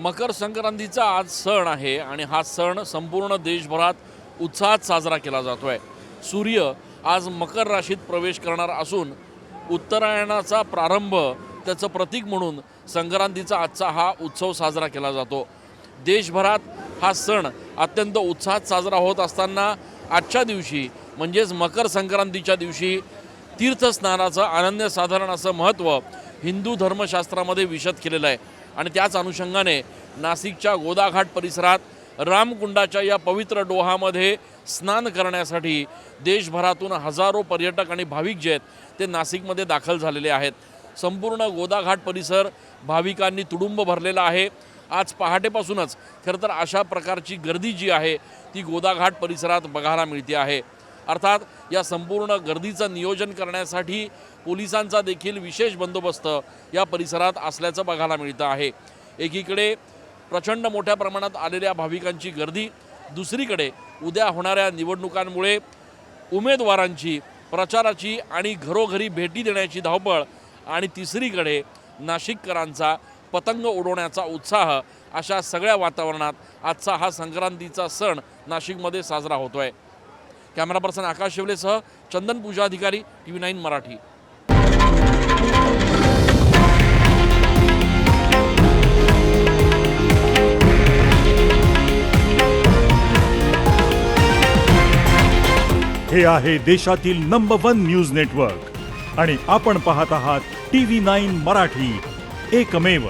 मकर संक्रांतीचा आज सण आहे आणि हा सण संपूर्ण देशभरात उत्साहात साजरा केला जातोय। सूर्य आज मकर राशीत प्रवेश करणार असून उत्तरायणाचा प्रारंभ त्याचं प्रतीक म्हणून संक्रांतीचा आजचा हा उत्सव साजरा केला जातो। देशभरात हा सण अत्यंत उत्साहात साजरा होत असताना आजच्या दिवशी म्हणजेच मकर संक्रांतीच्या दिवशी तीर्थस्नानाचं अनन्यसाधारण असं महत्त्व हिंदू धर्मशास्त्रामध्ये विशद केलेलं आहे आणि त्याच अनुषंगाने नाशिकच्या गोदाघाट परिसरात रामकुंडाच्या या पवित्र डोहामध्ये स्नान करण्यासाठी देशभरातून हजारो पर्यटक आणि भाविक जे आहेत ते नाशिकमध्ये दाखल झालेले आहेत। संपूर्ण गोदाघाट परिसर भाविकांनी तुडुंब भरलेला आहे। आज पहाटेपासूनच खरं तर अशा प्रकारची गर्दी जी आहे ती गोदाघाट परिसरात बघायला मिळते आहे। अर्थात या संपूर्ण गर्दीचं नियोजन करण्यासाठी पोलिसांचा देखील विशेष बंदोबस्त या परिसरात असल्याचं बघायला मिळतं आहे। एकीकडे प्रचंड मोठ्या प्रमाणात आलेल्या भाविकांची गर्दी, दुसरीकडे उद्या होणाऱ्या निवडणुकांमुळे उमेदवारांची प्रचाराची आणि घरोघरी भेटी देण्याची धावपळ आणि तिसरीकडे नाशिककरांचा पतंग उडवण्याचा उत्साह, अशा सगळ्या वातावरणात आजचा हा संक्रांतीचा सण नाशिकमध्ये साजरा होतोय। कॅमेरा पर्सन आकाश शिवलेसह चंदन पूजा अधिकारी, TV9 मराठी। हे आहे देशातील नंबर 1 न्यूज नेटवर्क आणि आपण पाहत आहात TV9 मराठी, एकमेव।